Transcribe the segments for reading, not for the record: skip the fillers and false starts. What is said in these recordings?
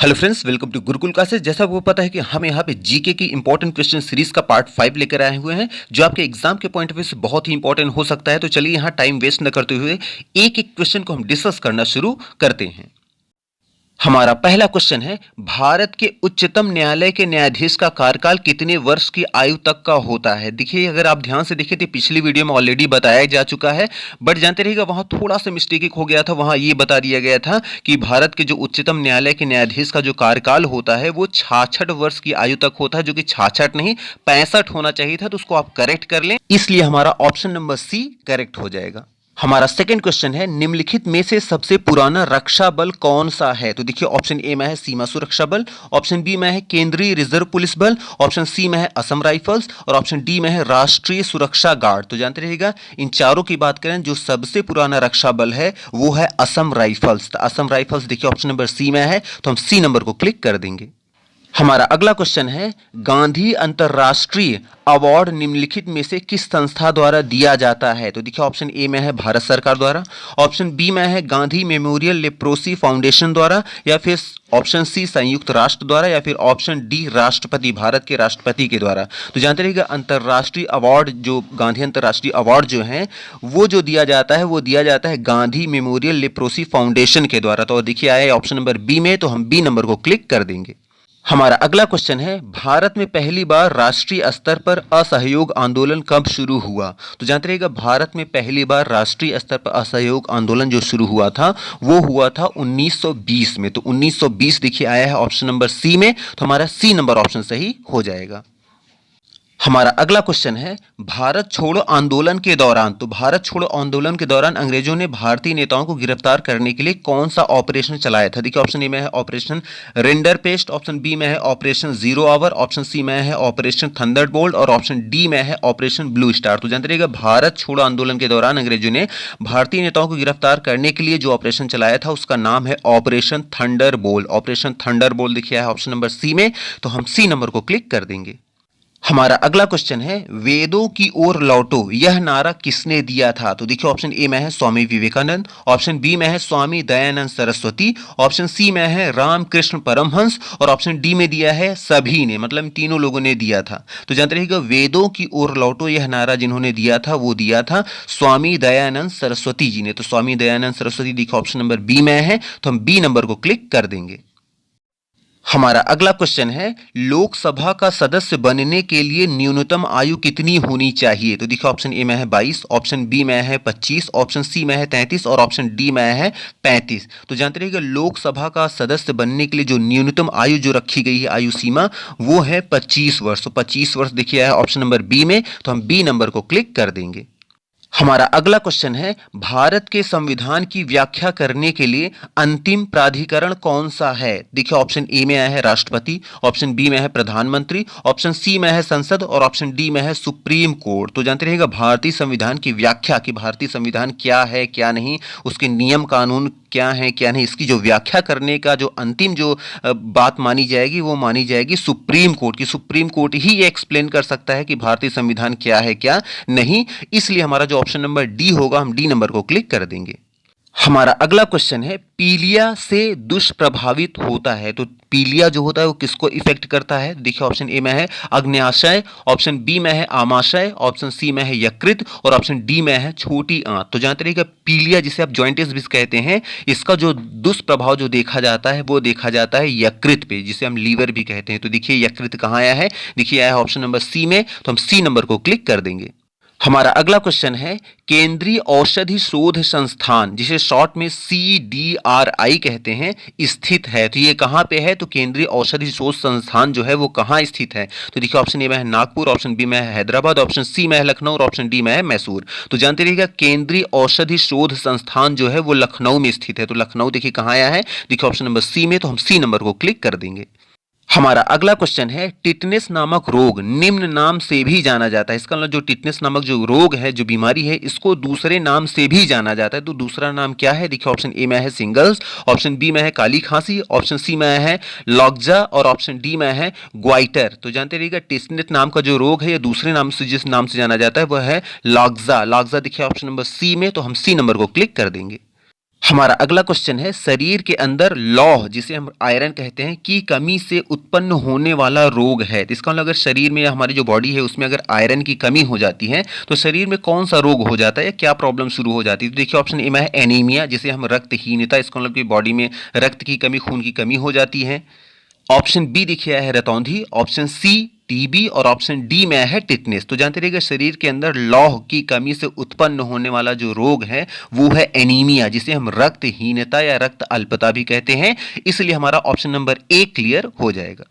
Hello friends, welcome to Gurukul classes. जैसा आपको पता है कि हम यहाँ पे जीके की इंपॉर्टेंट क्वेश्चन सीरीज का पार्ट 5 लेकर आए हुए हैं, जो आपके एग्जाम के पॉइंट ऑफ व्यू से बहुत ही इंपॉर्टेंट हो सकता है। तो चलिए यहाँ टाइम वेस्ट न करते हुए एक एक क्वेश्चन को हम डिस्कस करना शुरू करते हैं। हमारा पहला क्वेश्चन है, भारत के उच्चतम न्यायालय के न्यायाधीश का कार्यकाल कितने वर्ष की आयु तक का होता है। देखिए, अगर आप ध्यान से देखें तो पिछली वीडियो में ऑलरेडी बताया जा चुका है, बट जानते रहिएगा वहां थोड़ा सा मिस्टेक हो गया था। वहां ये बता दिया गया था कि भारत के जो उच्चतम न्यायालय के न्यायाधीश का जो कार्यकाल होता है वो 66 वर्ष की आयु तक होता है, जो कि 66 नहीं 65 होना चाहिए था। तो उसको आप करेक्ट कर लें, इसलिए हमारा ऑप्शन नंबर सी करेक्ट हो जाएगा। हमारा सेकंड क्वेश्चन है, निम्नलिखित में से सबसे पुराना रक्षा बल कौन सा है। तो देखिए, ऑप्शन ए में है सीमा सुरक्षा बल, ऑप्शन बी में है केंद्रीय रिजर्व पुलिस बल, ऑप्शन सी में है असम राइफल्स और ऑप्शन डी में है राष्ट्रीय सुरक्षा गार्ड। तो जानते रहिएगा, इन चारों की बात करें, जो सबसे पुराना रक्षा बल है वो है असम राइफल्स। तो असम राइफल्स देखिए ऑप्शन नंबर सी में है, तो हम सी नंबर को क्लिक कर देंगे। हमारा अगला क्वेश्चन है, गांधी अंतरराष्ट्रीय अवार्ड निम्नलिखित में से किस संस्था द्वारा दिया जाता है। तो देखिए, ऑप्शन ए में है भारत सरकार द्वारा, ऑप्शन बी में है गांधी मेमोरियल लेप्रोसी फाउंडेशन द्वारा, या फिर ऑप्शन सी संयुक्त राष्ट्र द्वारा, या फिर ऑप्शन डी राष्ट्रपति, भारत के राष्ट्रपति के द्वारा। तो जानते रहिएगा, अंतरराष्ट्रीय अवार्ड जो गांधी अंतरराष्ट्रीय अवार्ड जो है वो जो दिया जाता है वो दिया जाता है गांधी मेमोरियल लेप्रोसी फाउंडेशन के द्वारा। तो देखिए आया है ऑप्शन नंबर बी में, तो हम बी नंबर को क्लिक कर देंगे। हमारा अगला क्वेश्चन है, भारत में पहली बार राष्ट्रीय स्तर पर असहयोग आंदोलन कब शुरू हुआ। तो जानते रहिएगा, भारत में पहली बार राष्ट्रीय स्तर पर असहयोग आंदोलन जो शुरू हुआ था वो हुआ था 1920 में। तो 1920 देखिए आया है ऑप्शन नंबर सी में, तो हमारा सी नंबर ऑप्शन सही हो जाएगा। हमारा अगला क्वेश्चन है, भारत छोड़ो आंदोलन के दौरान, तो भारत छोड़ो आंदोलन के दौरान अंग्रेजों ने भारतीय नेताओं को गिरफ्तार करने के लिए कौन सा ऑपरेशन चलाया था। देखिए, ऑप्शन ए में है Operation Render Paste, option B में है Operation Zero Hour, option C में है ऑपरेशन थंडरबोल्ट और ऑप्शन डी में है ऑपरेशन ब्लू स्टार। तो जानते रहिएगा, भारत छोड़ो आंदोलन के दौरान अंग्रेजों ने भारतीय नेताओं को गिरफ्तार करने के लिए जो ऑपरेशन चलाया था उसका नाम है ऑपरेशन थंडरबोल्ट। ऑपरेशन थंडरबोल्ट देखिए है ऑप्शन नंबर सी में, तो हम सी नंबर को क्लिक कर देंगे। हमारा अगला क्वेश्चन है, वेदों की ओर लौटो यह नारा किसने दिया था। तो देखिए, ऑप्शन ए में है स्वामी विवेकानंद, ऑप्शन बी में है स्वामी दयानंद सरस्वती, ऑप्शन सी में है रामकृष्ण परमहंस और ऑप्शन डी में दिया है सभी ने, मतलब तीनों लोगों ने दिया था। तो जानते रहिएगा, वेदों की ओर लौटो यह नारा जिन्होंने दिया था वो दिया था स्वामी दयानंद सरस्वती जी ने। तो स्वामी दयानंद सरस्वती देखिए ऑप्शन नंबर बी में है, तो हम बी नंबर को क्लिक कर देंगे। हमारा अगला क्वेश्चन है, लोकसभा का सदस्य बनने के लिए न्यूनतम आयु कितनी होनी चाहिए। तो देखिए, ऑप्शन ए में है 22, ऑप्शन बी में है 25, ऑप्शन सी में है 33 और ऑप्शन डी में है 35। तो जानते रहिएगा, लोकसभा का सदस्य बनने के लिए जो न्यूनतम आयु जो रखी गई है आयु सीमा वो है 25 वर्ष। तो 25 वर्ष देखिए है ऑप्शन नंबर बी में, तो हम बी नंबर को क्लिक कर देंगे। हमारा अगला क्वेश्चन है, भारत के संविधान की व्याख्या करने के लिए अंतिम प्राधिकरण कौन सा है। देखिए, ऑप्शन ए में आया है राष्ट्रपति, ऑप्शन बी में है प्रधानमंत्री, ऑप्शन सी में है संसद और ऑप्शन डी में है सुप्रीम कोर्ट। तो जानते रहिएगा, भारतीय संविधान की व्याख्या कि भारतीय संविधान क्या है क्या नहीं, उसके नियम कानून क्या है क्या नहीं, इसकी जो व्याख्या करने का जो अंतिम जो बात मानी जाएगी वो मानी जाएगी सुप्रीम कोर्ट की। सुप्रीम कोर्ट ही ये एक्सप्लेन कर सकता है कि भारतीय संविधान क्या है क्या नहीं, इसलिए हमारा जो ऑप्शन नंबर डी होगा हम डी नंबर को क्लिक कर देंगे। हमारा अगला क्वेश्चन है, पीलिया से दुष्प्रभावित होता है। तो पीलिया जो होता है वो किसको इफेक्ट करता है। देखिए, ऑप्शन ए में है अग्न्याशय, ऑप्शन बी में है आमाशय, ऑप्शन सी में है यकृत और ऑप्शन डी में है छोटी आंत। तो जानते रहिएगा, पीलिया जिसे आप जॉइंटिस भी कहते हैं, इसका जो दुष्प्रभाव जो देखा जाता है वो देखा जाता है यकृत पे, जिसे हम लीवर भी कहते हैं। तो देखिए, यकृत कहाँ आया है, देखिए आया है ऑप्शन नंबर सी में, तो हम सी नंबर को क्लिक कर देंगे। हमारा अगला क्वेश्चन है, केंद्रीय औषधि शोध संस्थान जिसे शॉर्ट में CDRI कहते हैं स्थित है। तो ये कहाँ पे है, तो केंद्रीय औषधि शोध संस्थान जो है वो कहाँ स्थित है। तो देखिए, ऑप्शन ए में है नागपुर, ऑप्शन बी में है हैदराबाद, ऑप्शन सी में है लखनऊ और ऑप्शन डी में है मैसूर। तो जानते रहिएगा, केंद्रीय औषधि शोध संस्थान जो है वो लखनऊ में स्थित है। तो लखनऊ देखिए कहाँ आया है, देखिए ऑप्शन नंबर सी में, तो हम सी नंबर को क्लिक कर देंगे। हमारा अगला क्वेश्चन है, टिटनेस नामक रोग निम्न नाम से भी जाना जाता है। इसका मतलब जो टिटनेस नामक जो रोग है, जो बीमारी है, इसको दूसरे नाम से भी जाना जाता है। तो दूसरा नाम क्या है, देखिए ऑप्शन ए में है सिंगल्स, ऑप्शन बी में है काली खांसी, ऑप्शन सी में है लॉक्जा और ऑप्शन डी में है ग्वाइटर। तो जानते रहिएगा, टिटनेस नाम का जो रोग है या दूसरे नाम से जिस नाम से जाना जाता है वह है लॉक्जा। लॉक्जा देखिए ऑप्शन नंबर सी में, तो हम सी नंबर को क्लिक कर देंगे। हमारा अगला क्वेश्चन है शरीर के अंदर लौह जिसे हम आयरन कहते हैं की कमी से उत्पन्न होने वाला रोग है। तो इसका मतलब अगर शरीर में या हमारी जो बॉडी है उसमें अगर आयरन की कमी हो जाती है तो शरीर में कौन सा रोग हो जाता है या क्या प्रॉब्लम शुरू हो जाती है। तो देखिए ऑप्शन ए में है एनीमिया जिसे हम रक्तहीनता, इसका मतलब कि बॉडी में रक्त की कमी, खून की कमी हो जाती है। ऑप्शन बी देखिए है रतौंधी, ऑप्शन सी टीबी और ऑप्शन डी में है टिटनेस। तो जानते रहिएगा शरीर के अंदर लौह की कमी से उत्पन्न होने वाला जो रोग है वो है एनीमिया जिसे हम रक्तहीनता या रक्त अल्पता भी कहते हैं। इसलिए हमारा ऑप्शन नंबर ए क्लियर हो जाएगा।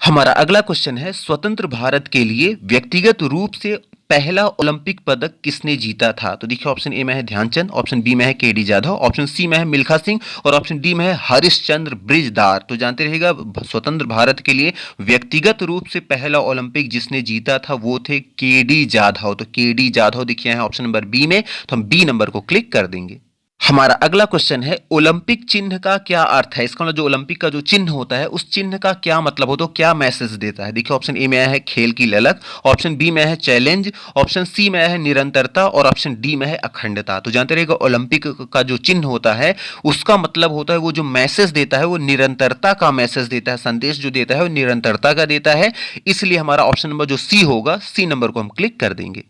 हमारा अगला क्वेश्चन है स्वतंत्र भारत के लिए व्यक्तिगत रूप से पहला ओलंपिक पदक किसने जीता था। तो देखिए ऑप्शन ए में है ध्यानचंद, ऑप्शन बी में है केडी जाधव, ऑप्शन सी में है मिल्खा सिंह और ऑप्शन डी में है हरिश्चंद्र ब्रिजदार। तो जानते रहिएगा स्वतंत्र भारत के लिए व्यक्तिगत रूप से पहला ओलंपिक जिसने जीता था वो थे केडी जाधव। तो केडी जाधव देखिए है ऑप्शन नंबर बी में, तो हम बी नंबर को क्लिक कर देंगे। हमारा अगला क्वेश्चन है ओलंपिक चिन्ह का क्या अर्थ है। इसका मतलब जो ओलंपिक का जो चिन्ह होता है उस चिन्ह का क्या मतलब होता है, क्या मैसेज देता है। देखिए ऑप्शन ए में है खेल की ललक, ऑप्शन बी में है चैलेंज, ऑप्शन सी में है निरंतरता और ऑप्शन डी में है अखंडता। तो जानते रहिएगा ओलंपिक का जो चिन्ह होता है उसका मतलब होता है, वो जो मैसेज देता है वो निरंतरता का मैसेज देता है, संदेश जो देता है वो निरंतरता का देता है। इसलिए हमारा ऑप्शन नंबर जो सी होगा, सी नंबर को हम क्लिक कर देंगे।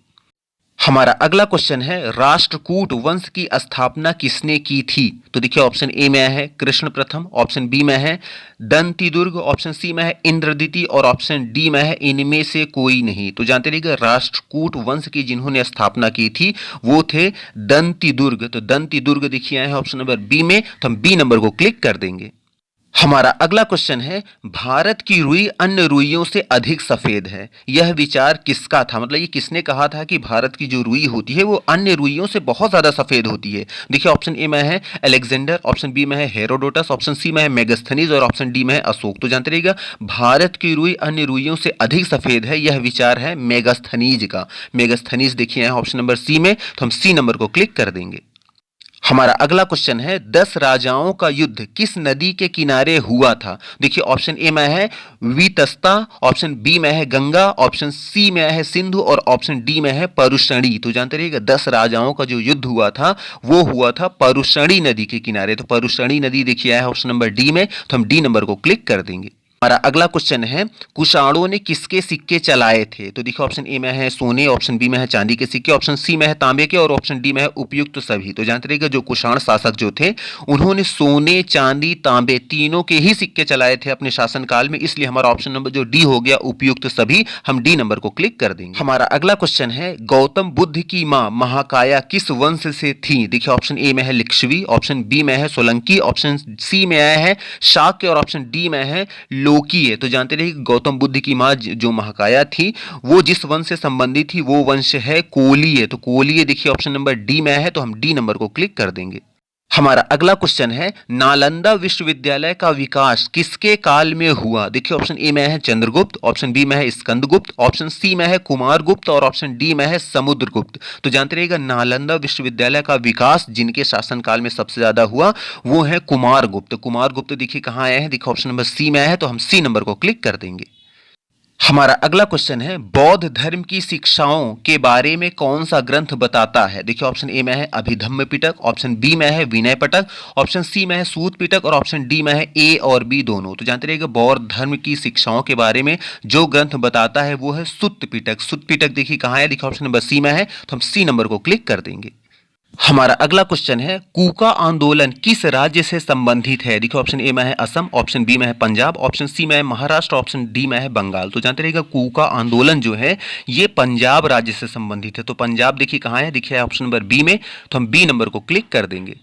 हमारा अगला क्वेश्चन है राष्ट्रकूट वंश की स्थापना किसने की थी। तो देखिए ऑप्शन ए में है कृष्ण प्रथम, ऑप्शन बी में है दंतिदुर्ग, ऑप्शन सी में है इंद्रदिति और ऑप्शन डी में है इनमें से कोई नहीं। तो जानते रहिएगा राष्ट्रकूट वंश की जिन्होंने स्थापना की थी वो थे दंतिदुर्ग। तो दंतिदुर्ग देखिए आए हैं ऑप्शन नंबर बी में, तो हम बी नंबर को क्लिक कर देंगे। हमारा अगला क्वेश्चन है भारत की रुई अन्य रुइयों से अधिक सफेद है, यह विचार किसका था। मतलब ये किसने कहा था कि भारत की जो रुई होती है वो अन्य रुइयों से बहुत ज्यादा सफेद होती है। देखिए ऑप्शन ए में है अलेक्जेंडर, ऑप्शन बी में है हेरोडोटस, ऑप्शन सी में है मेगास्थनीज और ऑप्शन डी में है अशोक। तो जानते रहिएगा भारत की रुई अन्य रुइयों से अधिक सफेद है, यह विचार है मेगास्थनीज का। मेगास्थनीज देखिए ऑप्शन नंबर सी में, तो हम सी नंबर को क्लिक कर देंगे। हमारा अगला क्वेश्चन है 10 राजाओं का युद्ध किस नदी के किनारे हुआ था। देखिए ऑप्शन ए में है वितस्ता, ऑप्शन बी में है गंगा, ऑप्शन सी में है सिंधु और ऑप्शन डी में है परुषणी। तो जानते रहिएगा 10 राजाओं का जो युद्ध हुआ था वो हुआ था परुषणी नदी के किनारे। तो परुषणी नदी देखिए है ऑप्शन नंबर डी में, तो हम डी नंबर को क्लिक कर देंगे। हमारा अगला क्वेश्चन है कुषाणों ने किसके सिक्के चलाए थे। तो देखिए ऑप्शन ए में है सोने, ऑप्शन बी में है चांदी के सिक्के, ऑप्शन सी में है तांबे के और ऑप्शन डी में है उपयुक्त सभी। तो जानते रहिएगा जो कुषाण शासक जो थे उन्होंने सोने, चांदी, तांबे तीनों के ही सिक्के चलाए थे अपने शासनकाल में। इसलिए हमारा ऑप्शन नंबर जो डी हो गया उपयुक्त सभी, हम डी नंबर को क्लिक कर देंगे। हमारा अगला क्वेश्चन है गौतम बुद्ध की मां महाकाया किस वंश से थी। देखिए ऑप्शन ए में है लिच्छवी, ऑप्शन बी में है सोलंकी, ऑप्शन सी में आया है शाक्य और ऑप्शन डी में है लोकी है। तो जानते रहिए गौतम बुद्ध की मां जो महाकाया थी वो जिस वंश से संबंधित थी वो वंश है कोलीय। तो कोलीय देखिए ऑप्शन नंबर डी में है, तो हम डी नंबर को क्लिक कर देंगे। हमारा अगला क्वेश्चन है नालंदा विश्वविद्यालय का विकास किसके काल में हुआ। देखिए ऑप्शन ए में है चंद्रगुप्त, ऑप्शन बी में है स्कंदगुप्त, ऑप्शन सी में है कुमारगुप्त और ऑप्शन डी में है समुद्रगुप्त। तो जानते रहिएगा नालंदा विश्वविद्यालय का विकास जिनके शासनकाल में सबसे ज्यादा हुआ वो है कुमारगुप्त। कुमारगुप्त देखिए कहाँ आए हैं, देखिए ऑप्शन नंबर सी में है, तो हम सी नंबर को क्लिक कर देंगे। हमारा अगला क्वेश्चन है बौद्ध धर्म की शिक्षाओं के बारे में कौन सा ग्रंथ बताता है। देखिए ऑप्शन ए में है अभिधम्म पिटक, ऑप्शन बी में है विनय पिटक, ऑप्शन सी में है सूत पिटक और ऑप्शन डी में है ए और बी दोनों। तो जानते रहिएगा बौद्ध धर्म की शिक्षाओं के बारे में जो ग्रंथ बताता है वो है सुत्त पिटक। सुत्त पिटक देखिए कहाँ है, देखिए ऑप्शन नंबर सी में है, तो हम सी नंबर को क्लिक कर देंगे। हमारा अगला क्वेश्चन है कूका आंदोलन किस राज्य से संबंधित है। देखिए ऑप्शन ए में है असम, ऑप्शन बी में है पंजाब, ऑप्शन सी में है महाराष्ट्र, ऑप्शन डी में है बंगाल। तो जानते रहिएगा कूका आंदोलन जो है ये पंजाब राज्य से संबंधित है। तो पंजाब देखिए कहाँ है, देखिए ऑप्शन नंबर बी में, तो हम बी नंबर को क्लिक कर देंगे।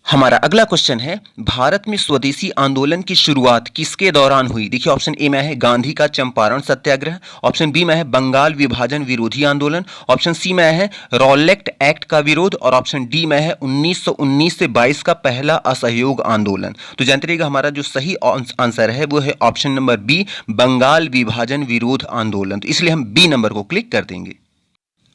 हमारा अगला क्वेश्चन है भारत में स्वदेशी आंदोलन की शुरुआत किसके दौरान हुई। देखिए ऑप्शन ए में है गांधी का चंपारण सत्याग्रह, ऑप्शन बी में है बंगाल विभाजन विरोधी आंदोलन, ऑप्शन सी में है रॉलेट एक्ट का विरोध और ऑप्शन डी में है 1919 से 22 का पहला असहयोग आंदोलन। तो जानते रहिएगा हमारा जो सही आंसर है वो है ऑप्शन नंबर बी बंगाल विभाजन विरोध आंदोलन। तो इसलिए हम बी नंबर को क्लिक कर देंगे।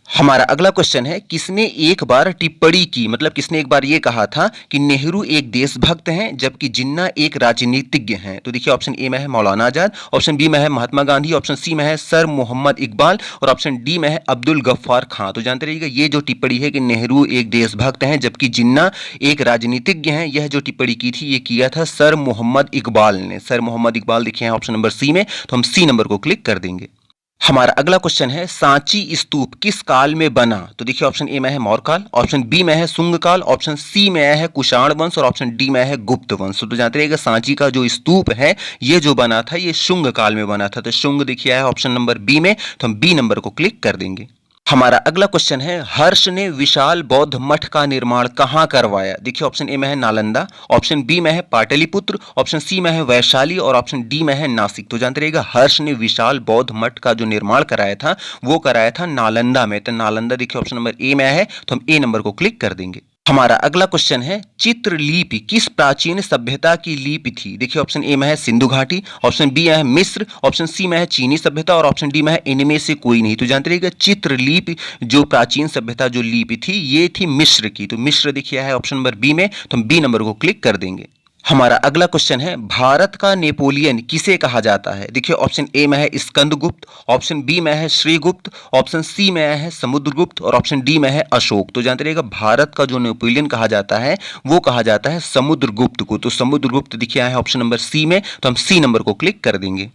हमारा अगला क्वेश्चन है, किसने एक बार टिप्पणी की, मतलब किसने एक बार ये कहा था कि नेहरू एक देशभक्त हैं जबकि जिन्ना एक राजनीतिज्ञ हैं। तो देखिए ऑप्शन ए में है मौलाना आजाद, ऑप्शन बी में है महात्मा गांधी, ऑप्शन सी में है सर मोहम्मद इकबाल और ऑप्शन डी में है अब्दुल गफ्फार खां। तो जानते रहिएगा ये जो टिप्पणी है कि नेहरू एक देशभक्त हैं जबकि जिन्ना एक राजनीतिज्ञ हैं, यह जो टिप्पणी की थी ये किया था सर मोहम्मद इकबाल ने। सर मोहम्मद इकबाल देखिए ऑप्शन नंबर सी में, तो हम सी नंबर को क्लिक कर देंगे। हमारा अगला क्वेश्चन है, सांची स्तूप किस काल में बना। तो देखिए ऑप्शन ए में है मौर्य काल, ऑप्शन बी में है शुंग काल, ऑप्शन सी में है कुषाण वंश और ऑप्शन डी में है गुप्त वंश। तो जानते रहिएगा सांची का जो स्तूप है ये जो बना था ये शुंग काल में बना था। तो शुंग देखिए है ऑप्शन नंबर बी में, तो हम बी नंबर को क्लिक कर देंगे। हमारा अगला क्वेश्चन है, हर्ष ने विशाल बौद्ध मठ का निर्माण कहाँ करवाया। देखिए ऑप्शन ए में है नालंदा, ऑप्शन बी में है पाटलिपुत्र, ऑप्शन सी में है वैशाली और ऑप्शन डी में है नासिक। तो जानते रहिएगा हर्ष ने विशाल बौद्ध मठ का जो निर्माण कराया था वो कराया था नालंदा में। तो नालंदा देखिए ऑप्शन नंबर ए में है, तो हम ए नंबर को क्लिक कर देंगे। हमारा अगला क्वेश्चन है, चित्रलिपि किस प्राचीन सभ्यता की लिपि थी। देखिए ऑप्शन ए में है सिंधु घाटी, ऑप्शन बी है मिस्र, ऑप्शन सी में है चीनी सभ्यता और ऑप्शन डी में है इनमें से कोई नहीं। तो जानते रहिएगा चित्रलिपि जो प्राचीन सभ्यता जो लिपि थी ये थी मिस्र की। तो मिस्र देखिए है ऑप्शन नंबर बी में, तो हम बी नंबर को क्लिक कर देंगे। हमारा अगला क्वेश्चन है, भारत का नेपोलियन किसे कहा जाता है। देखिए ऑप्शन ए में है स्कंदगुप्त, ऑप्शन बी में है श्रीगुप्त, ऑप्शन सी में है समुद्रगुप्त और ऑप्शन डी में है अशोक। तो जानते रहिएगा भारत का जो नेपोलियन कहा जाता है वो कहा जाता है समुद्रगुप्त को। तो समुद्रगुप्त देखिए है ऑप्शन नंबर सी में, तो हम सी नंबर को क्लिक कर देंगे।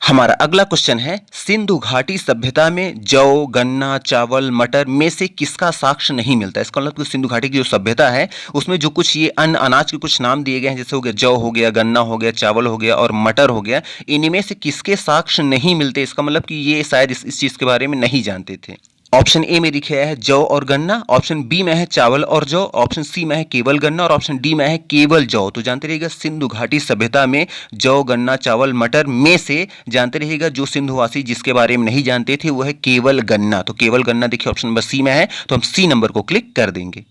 हमारा अगला क्वेश्चन है, सिंधु घाटी सभ्यता में जौ, गन्ना, चावल, मटर में से किसका साक्ष्य नहीं मिलता। इसका मतलब सिंधु घाटी की जो सभ्यता है उसमें जो कुछ ये अन्न अनाज के कुछ नाम दिए गए हैं, जैसे हो गया जौ हो गया, गन्ना हो गया, चावल हो गया और मटर हो गया, इनमें से किसके साक्ष्य नहीं मिलते। इसका मतलब कि ये शायद इस चीज के बारे में नहीं जानते थे। ऑप्शन ए में लिखा है जौ और गन्ना, ऑप्शन बी में है चावल और जौ, ऑप्शन सी में है केवल गन्ना और ऑप्शन डी में है केवल जौ। तो जानते रहिएगा सिंधु घाटी सभ्यता में जौ, गन्ना, चावल, मटर में से जानते रहिएगा जो सिंधुवासी जिसके बारे में नहीं जानते थे वो है केवल गन्ना। तो केवल गन्ना देखिए ऑप्शन नंबर सी में है, तो हम सी नंबर को क्लिक कर देंगे।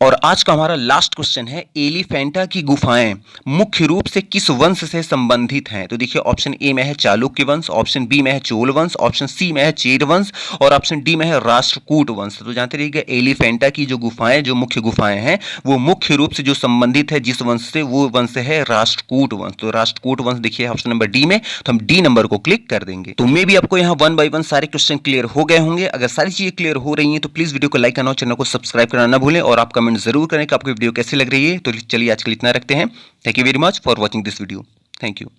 और आज का हमारा लास्ट क्वेश्चन है, एलिफेंटा की गुफाएं मुख्य रूप से किस वंश से संबंधित हैं। तो देखिए ऑप्शन ए में है चालुक्य वंश, ऑप्शन बी में है चोल वंश, ऑप्शन सी में है चेर वंश और ऑप्शन डी में है राष्ट्रकूट वंश। तो जानते रहिएगा एलिफेंटा की जो गुफाएं जो मुख्य गुफाएं हैं वो मुख्य रूप से जो संबंधित है जिस वंश से वो वंश है राष्ट्रकूट वंश। तो राष्ट्रकूट वंश देखिए ऑप्शन नंबर डी में, तो हम डी नंबर को क्लिक कर देंगे। तो मे भी आपको यहाँ 1 बाय 1 सारे क्वेश्चन क्लियर हो गए होंगे। अगर सारी चीजें क्लियर हो रही हैं तो प्लीज वीडियो को लाइक करना और चैनल को सब्सक्राइब करना ना भूलें और आप कमेंट जरूर करें कि आपको वीडियो कैसी लग रही है। तो चलिए आज के लिए इतना रखते हैं। Thank you very much for watching this video. Thank you.